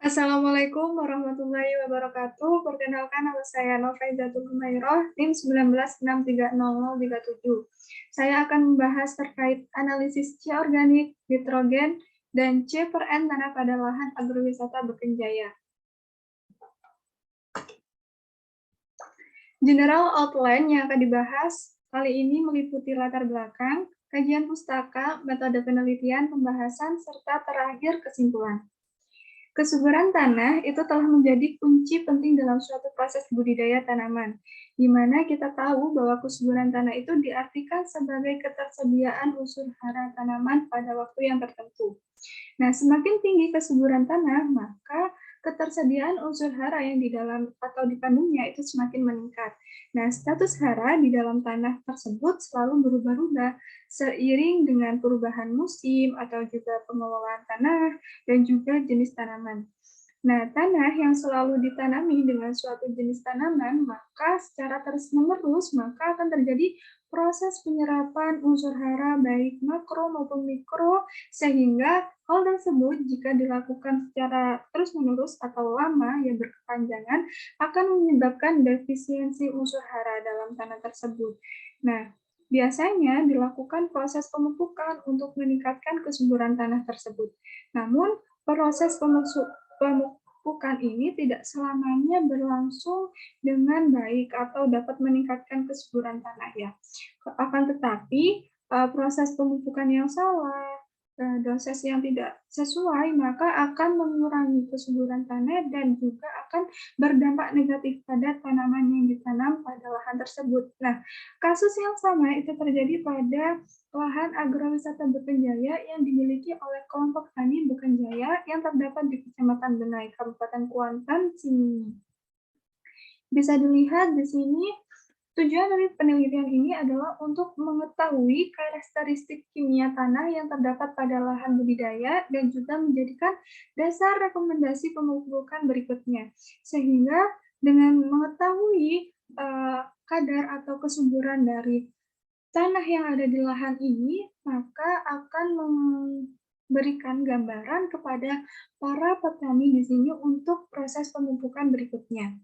Assalamualaikum warahmatullahi wabarakatuh. Perkenalkan, nama saya Novaizatul Humairah, NIM 19630037. Saya akan membahas terkait analisis C organik, nitrogen, dan C per N tanah pada lahan agrowisata Bekenjaya. General outline yang akan dibahas kali ini meliputi latar belakang, kajian pustaka, metode penelitian, pembahasan, serta terakhir kesimpulan. Kesuburan tanah itu telah menjadi kunci penting dalam suatu proses budidaya tanaman, di mana kita tahu bahwa kesuburan tanah itu diartikan sebagai ketersediaan unsur hara tanaman pada waktu yang tertentu. Nah, semakin tinggi kesuburan tanah, maka ketersediaan unsur hara yang di dalam atau di kandungnya itu semakin meningkat. Nah, status hara di dalam tanah tersebut selalu berubah-ubah seiring dengan perubahan musim atau juga pengelolaan tanah dan juga jenis tanaman. Nah, tanah yang selalu ditanami dengan suatu jenis tanaman, maka secara terus-menerus maka akan terjadi proses penyerapan unsur hara baik makro maupun mikro, sehingga hal tersebut jika dilakukan secara terus-menerus atau lama yang berkepanjangan akan menyebabkan defisiensi unsur hara dalam tanah tersebut. Nah, biasanya dilakukan proses pemupukan untuk meningkatkan kesuburan tanah tersebut. Namun, proses pemupukan ini tidak selamanya berlangsung dengan baik atau dapat meningkatkan kesuburan tanah ya. Akan tetapi proses pemupukan yang salah, dosis yang tidak sesuai, maka akan mengurangi kesuburan tanah dan juga akan berdampak negatif pada tanaman yang ditanam pada lahan tersebut. Nah, kasus yang sama itu terjadi pada lahan agrowisata Bekenjaya yang dimiliki oleh kelompok tani Bekenjaya yang terdapat di Kecamatan Benai, Kabupaten Kuantan, Sini. Bisa dilihat di sini, tujuan dari penelitian ini adalah untuk mengetahui karakteristik kimia tanah yang terdapat pada lahan budidaya dan juga menjadikan dasar rekomendasi pemupukan berikutnya. Sehingga dengan mengetahui kadar atau kesuburan dari tanah yang ada di lahan ini, maka akan memberikan gambaran kepada para petani di sini untuk proses pemupukan berikutnya.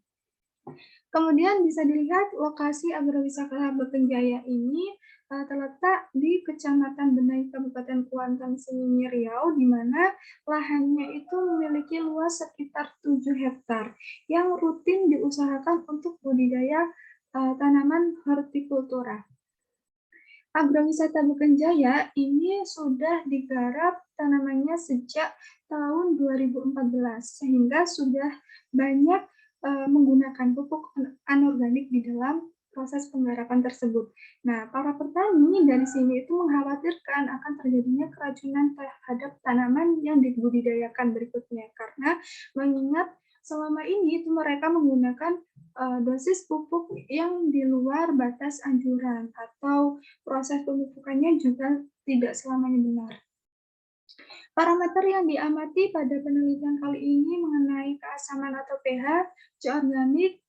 Kemudian bisa dilihat lokasi agrowisata Bekenjaya ini terletak di Kecamatan Benai, Kabupaten Kuantan, Sini, Riau, di mana lahannya itu memiliki luas sekitar 7 hektar yang rutin diusahakan untuk budidaya tanaman hortikultura. Agrowisata Bekenjaya ini sudah digarap tanamannya sejak tahun 2014, sehingga sudah banyak menggunakan pupuk anorganik di dalam proses penggarapan tersebut. Nah, para petani dari sini itu mengkhawatirkan akan terjadinya keracunan terhadap tanaman yang dibudidayakan berikutnya, karena mengingat selama ini itu mereka menggunakan dosis pupuk yang di luar batas anjuran atau proses pemupukannya juga tidak selamanya benar. Parameter yang diamati pada penelitian kali ini mengenai keasaman atau pH, C organik,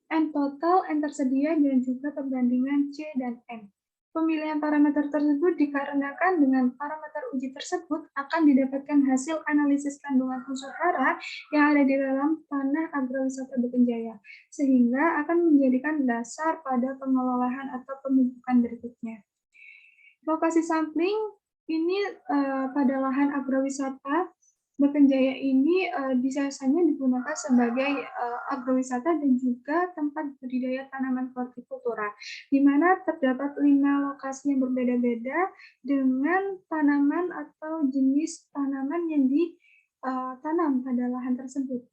N total, N tersedia, dan juga perbandingan C dan N. Pemilihan parameter tersebut dikarenakan dengan parameter uji tersebut akan didapatkan hasil analisis kandungan unsur hara yang ada di dalam tanah agrowisata Bekenjaya, sehingga akan menjadikan dasar pada pengelolaan atau pemupukan berikutnya. Lokasi sampling ini pada lahan agrowisata Bekenjaya ini biasanya digunakan sebagai agrowisata dan juga tempat budidaya tanaman hortikultura, di mana terdapat 5 lokasi yang berbeda-beda dengan tanaman atau jenis tanaman yang ditanam pada lahan tersebut.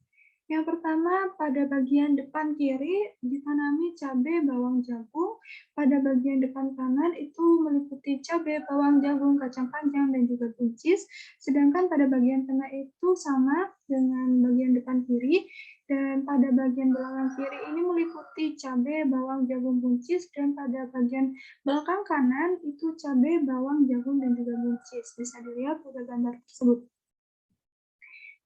Yang pertama, pada bagian depan kiri ditanami cabai, bawang, jagung. Pada bagian depan kanan itu meliputi cabai, bawang, jagung, kacang panjang, dan juga buncis. Sedangkan pada bagian tengah itu sama dengan bagian depan kiri. Dan pada bagian belakang kiri ini meliputi cabai, bawang, jagung, buncis. Dan pada bagian belakang kanan itu cabai, bawang, jagung, dan juga buncis. Bisa dilihat pada gambar tersebut.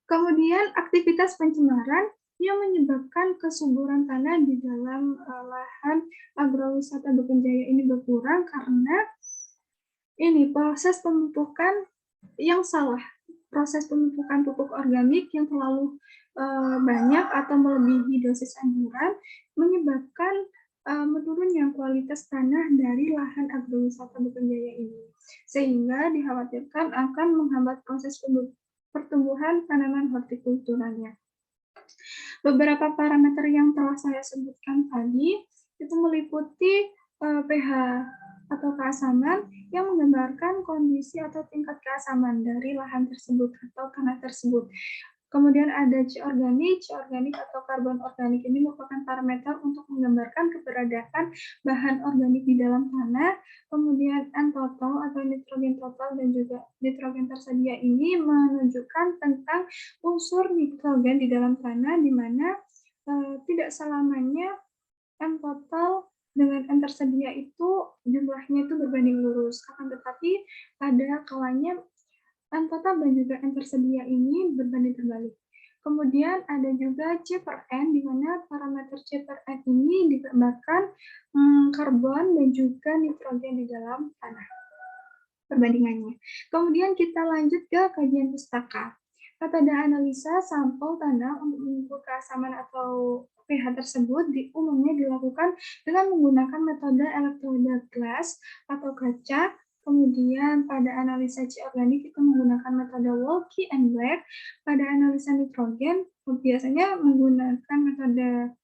Kemudian aktivitas pencemaran yang menyebabkan kesuburan tanah di dalam lahan agrowisata Bekenjaya ini berkurang karena ini proses pemupukan yang salah. proses pemupukan pupuk organik yang terlalu banyak atau melebihi dosis anjuran menyebabkan menurunnya kualitas tanah dari lahan agrowisata Bukit Jaya ini, sehingga dikhawatirkan akan menghambat proses pertumbuhan tanaman hortikulturanya. Beberapa parameter yang telah saya sebutkan tadi itu meliputi pH atau keasaman yang menggambarkan kondisi atau tingkat keasaman dari lahan tersebut atau tanah tersebut. Kemudian ada C organik atau karbon organik. Ini merupakan parameter untuk menggambarkan keberadaan bahan organik di dalam tanah. Kemudian N total atau nitrogen total dan juga nitrogen tersedia ini menunjukkan tentang unsur nitrogen di dalam tanah, di mana tidak selamanya N total dengan N tersedia itu jumlahnya itu berbanding lurus. Akan tetapi pada kalanya N total dan juga N tersedia ini berbanding terbalik. Kemudian ada juga C per N, di mana parameter C per N ini digambarkan karbon dan juga nitrogen di dalam tanah perbandingannya. Kemudian kita lanjut ke kajian pustaka. Metode analisa sampel tanah untuk mengukur keasaman atau pH tersebut umumnya dilakukan dengan menggunakan metode elektroda gelas atau kaca. Kemudian pada analisa C organik itu menggunakan metode Wolke and Black. Pada analisa nitrogen biasanya menggunakan metode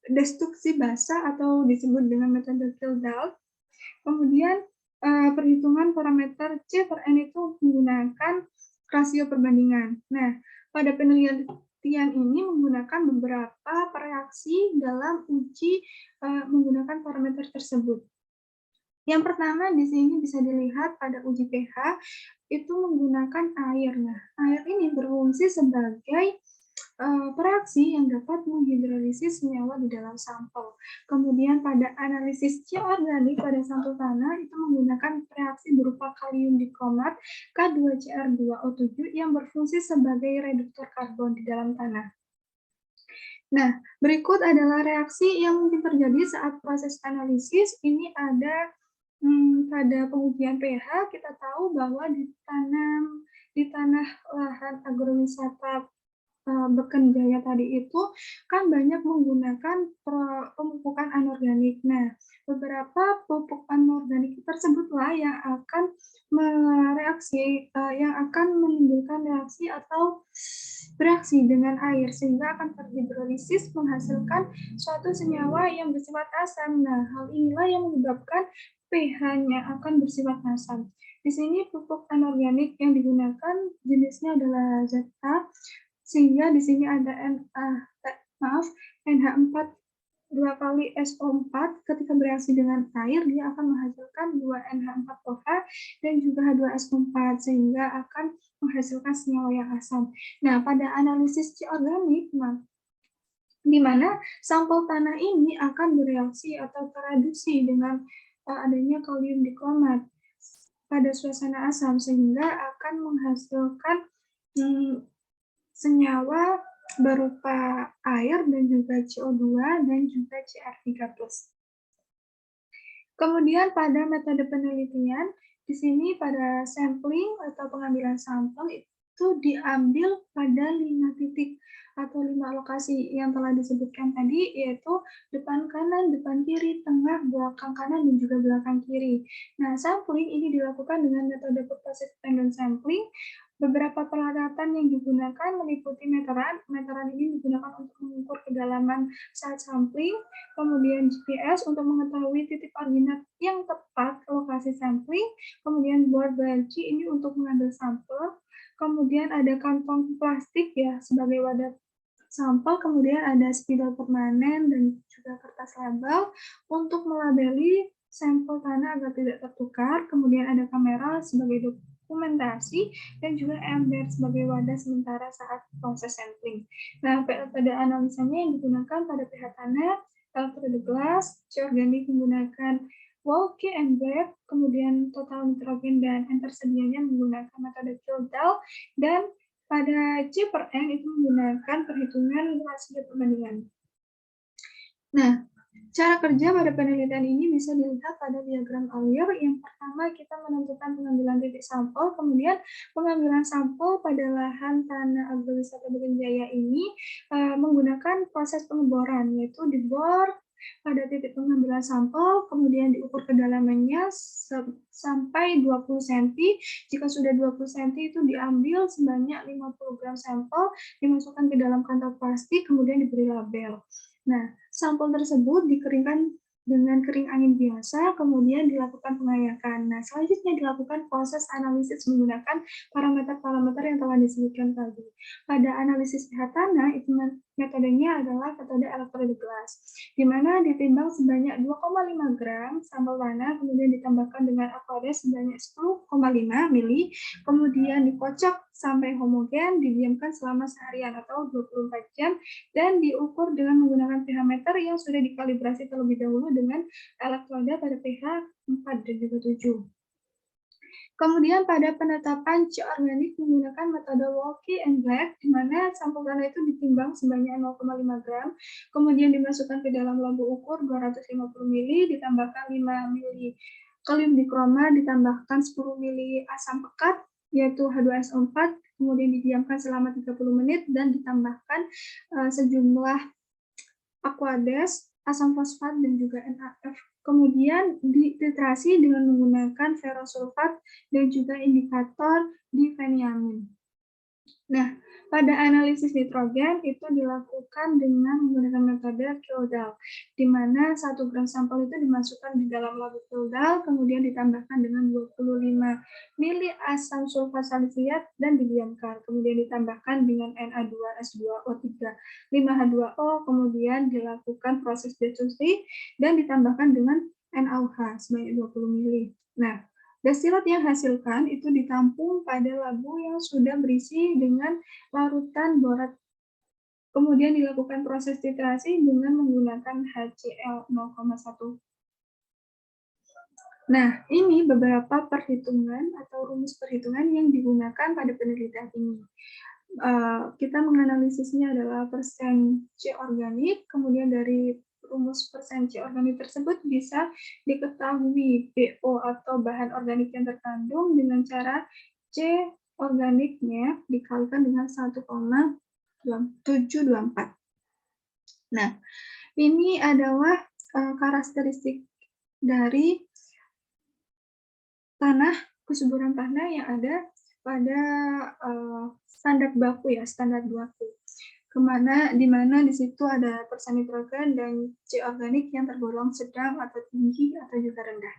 destruksi basa atau disebut dengan metode Kildall. Kemudian perhitungan parameter C per N itu menggunakan rasio perbandingan. Nah, pada penelitian ini menggunakan beberapa reaksi dalam uji menggunakan parameter tersebut. Yang pertama di sini bisa dilihat pada uji pH itu menggunakan air. Nah, air ini berfungsi sebagai reaksi yang dapat menghidrolisis senyawa di dalam sampel. Kemudian pada analisis C organik pada sampel tanah itu menggunakan reaksi berupa kalium dikromat K2Cr2O7 yang berfungsi sebagai reduktor karbon di dalam tanah. Nah, berikut adalah reaksi yang mungkin terjadi saat proses analisis. Ini ada pada pengujian pH, kita tahu bahwa di tanah lahan agrowisata Beken Jaya tadi itu kan banyak menggunakan pemupukan anorganik. Nah, beberapa pupuk anorganik tersebutlah yang akan yang akan menimbulkan reaksi atau bereaksi dengan air sehingga akan terhidrolisis menghasilkan suatu senyawa yang bersifat asam. Nah, hal inilah yang menyebabkan pH-nya akan bersifat asam. Di sini pupuk anorganik yang digunakan jenisnya adalah ZA, sehingga di sini ada NH4 2 kali SO4 ketika bereaksi dengan air dia akan menghasilkan 2 NH4OH dan juga H2SO4 sehingga akan menghasilkan senyawa yang asam. Nah, pada analisis C organik di mana sampel tanah ini akan bereaksi atau tereduksi dengan adanya kalium dikromat pada suasana asam sehingga akan menghasilkan senyawa berupa air dan juga CO2 dan juga Cr3+. Kemudian pada metode penelitian, di sini pada sampling atau pengambilan sampel itu diambil pada 5 titik atau 5 lokasi yang telah disebutkan tadi, yaitu depan kanan, depan kiri, tengah, belakang kanan, dan juga belakang kiri. Nah, sampling ini dilakukan dengan metode purposive tandem sampling. Beberapa peralatan yang digunakan meliputi meteran. Meteran ini digunakan untuk mengukur kedalaman saat sampling, kemudian GPS untuk mengetahui titik koordinat yang tepat lokasi sampling, kemudian board banci ini untuk mengambil sampel, kemudian ada kantong plastik ya sebagai wadah sampel, kemudian ada spidol permanen dan juga kertas label untuk melabeli sampel tanah agar tidak tertukar, kemudian ada kamera sebagai dokumentasi dan juga ember sebagai wadah sementara saat proses sampling. Nah, metode analisanya yang digunakan pada pH tanah, elektroda gelas, C organik menggunakan Wolke and Black, kemudian total nitrogen dan N tersedianya menggunakan metode Kildall, dan pada C per N itu menggunakan perhitungan rasio perbandingan. Nah, Cara kerja pada penelitian ini bisa dilihat pada diagram alir. Yang pertama kita menentukan pengambilan titik sampel, kemudian pengambilan sampel pada lahan tanah agrowisata Bukit Jaya ini menggunakan proses pengeboran, yaitu dibor pada titik pengambilan sampel, kemudian diukur kedalamannya sampai 20 cm. Jika sudah 20 cm itu diambil sebanyak 50 gram sampel, dimasukkan ke dalam kantong plastik, kemudian diberi label. Nah, sampel tersebut dikeringkan dengan kering angin biasa, kemudian dilakukan pengayakan. Nah, selanjutnya dilakukan proses analisis menggunakan parameter-parameter yang telah disebutkan tadi. Pada analisis pH tanah, itu metodenya adalah metode elektrodegas, di mana ditimbang sebanyak 2,5 gram sampel tanah, kemudian ditambahkan dengan Aquades sebanyak 10,5 mili, kemudian dikocok sampai homogen, didiamkan selama seharian atau 24 jam, dan diukur dengan menggunakan pH meter yang sudah dikalibrasi terlebih dahulu dengan elektroda pada pH 4 dan juga 7. Kemudian pada penetapan C organik menggunakan metode Walkie and Black, di mana sampel tanah itu ditimbang sebanyak 0,5 gram, kemudian dimasukkan ke dalam lampu ukur 250 mili, ditambahkan 5 mili kalium dikroma, ditambahkan 10 mili asam pekat, yaitu H2SO4, kemudian didiamkan selama 30 menit, dan ditambahkan sejumlah Aquades, asam fosfat, dan juga NaF. Kemudian dititrasi dengan menggunakan ferrosulfat dan juga indikator difeniamin. Nah, pada analisis nitrogen itu dilakukan dengan menggunakan metode Kildall, di mana 1 gram sampel itu dimasukkan di dalam lampu Kildall, kemudian ditambahkan dengan 25 mili asam sulfat salisiat dan didiamkan, kemudian ditambahkan dengan Na2S2O3 5H2O, kemudian dilakukan proses destruksi dan ditambahkan dengan NaOH sebanyak 20 mili. Nah, destilat yang hasilkan itu ditampung pada labu yang sudah berisi dengan larutan borat. Kemudian dilakukan proses titrasi dengan menggunakan HCl 0,1. Nah, ini beberapa perhitungan atau rumus perhitungan yang digunakan pada penelitian ini. Kita menganalisisnya adalah persen C organik, kemudian dari rumus persen C organik tersebut bisa diketahui BO atau bahan organik yang terkandung dengan cara C organiknya dikalikan dengan 1,724. Nah, ini adalah karakteristik dari tanah, kesuburan tanah yang ada pada standar baku ya, standar baku. Di mana di situ ada persen nitrogen dan C organik yang tergolong sedang atau tinggi atau juga rendah.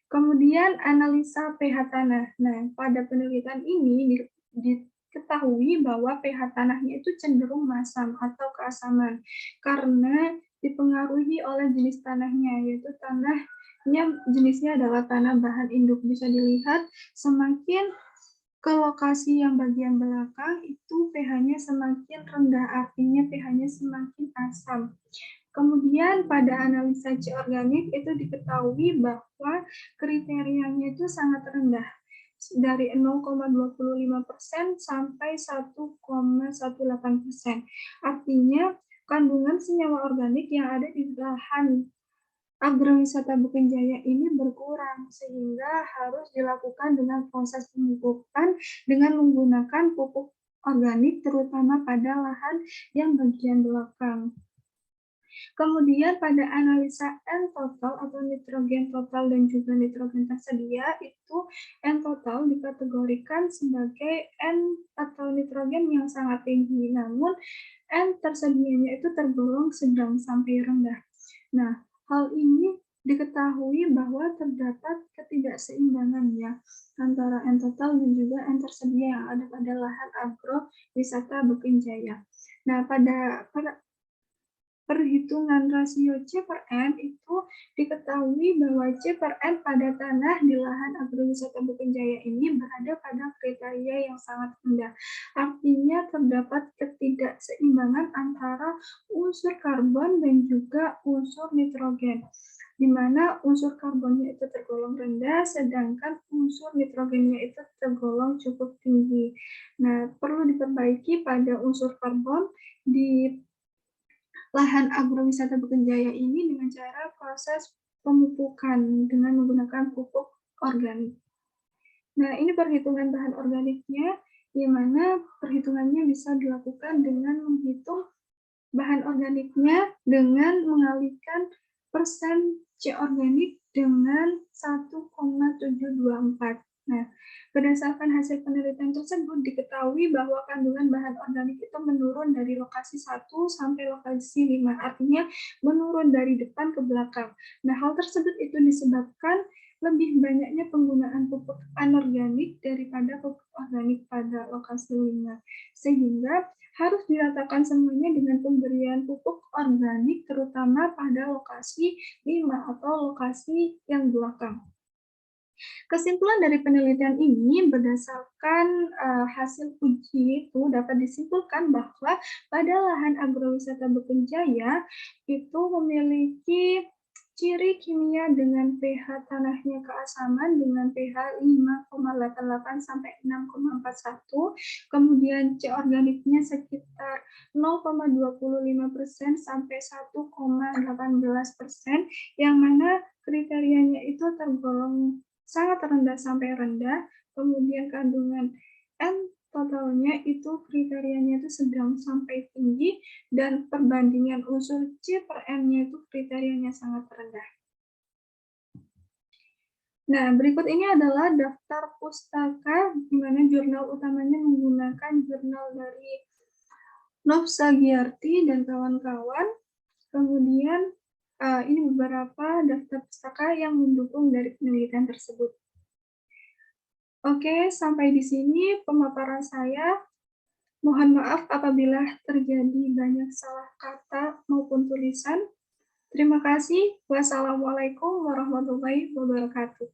Kemudian analisa pH tanah. Nah, pada penelitian ini diketahui bahwa pH tanahnya itu cenderung masam atau keasaman karena dipengaruhi oleh jenis tanahnya, yaitu tanahnya jenisnya adalah tanah bahan induk. Bisa dilihat semakin ke lokasi yang bagian belakang itu pH-nya semakin rendah, artinya pH-nya semakin asam. Kemudian pada analisa C organik itu diketahui bahwa kriterianya itu sangat rendah, dari 0,25% sampai 1,18%. Artinya kandungan senyawa organik yang ada di lahan agrowisata Bukit Jaya ini berkurang, sehingga harus dilakukan dengan proses pemupukan dengan menggunakan pupuk organik, terutama pada lahan yang bagian belakang. Kemudian pada analisa N total atau nitrogen total dan juga nitrogen tersedia, itu N total dikategorikan sebagai N atau nitrogen yang sangat tinggi, namun N tersedianya itu tergolong sedang sampai rendah. Nah, hal ini diketahui bahwa terdapat ketidakseimbangan ya antara N total dan juga N tersedia yang ada pada lahan agrowisata Bukit Jaya. Nah, pada perhitungan rasio C per N itu diketahui bahwa C per N pada tanah di lahan agrowisata Bukit Jaya ini berada pada kriteria yang sangat rendah. Artinya terdapat ketidakseimbangan antara unsur karbon dan juga unsur nitrogen, di mana unsur karbonnya itu tergolong rendah, sedangkan unsur nitrogennya itu tergolong cukup tinggi. Nah, perlu diperbaiki pada unsur karbon di lahan agrowisata Bukit Jaya ini dengan cara proses pemupukan dengan menggunakan pupuk organik. Nah, ini perhitungan bahan organiknya, di mana perhitungannya bisa dilakukan dengan menghitung bahan organiknya dengan mengalihkan persen C organik dengan 1,724. Nah, berdasarkan hasil penelitian tersebut diketahui bahwa kandungan bahan organik itu menurun dari lokasi 1 sampai lokasi 5, artinya menurun dari depan ke belakang. Nah, hal tersebut itu disebabkan lebih banyaknya penggunaan pupuk anorganik daripada pupuk organik pada lokasi 5. Sehingga harus diratakan semuanya dengan pemberian pupuk organik, terutama pada lokasi 5 atau lokasi yang belakang. Kesimpulan dari penelitian ini berdasarkan hasil uji itu dapat disimpulkan bahwa pada lahan agrowisata Bukit Jaya itu memiliki ciri kimia dengan pH tanahnya keasaman dengan pH 5,88 sampai 6,41, kemudian C organiknya sekitar 0,25% sampai 1,18%, yang mana kriterianya itu tergolong sangat rendah sampai rendah, kemudian kandungan N totalnya itu kriterianya itu sedang sampai tinggi, dan perbandingan unsur C per N-nya itu kriterianya sangat rendah. Nah, berikut ini adalah daftar pustaka, di mana jurnal utamanya menggunakan jurnal dari Novsa Giarti dan kawan-kawan. Kemudian ini beberapa daftar pustaka yang mendukung dari penelitian tersebut. Oke, sampai di sini pemaparan saya. Mohon maaf apabila terjadi banyak salah kata maupun tulisan. Terima kasih. Wassalamualaikum warahmatullahi wabarakatuh.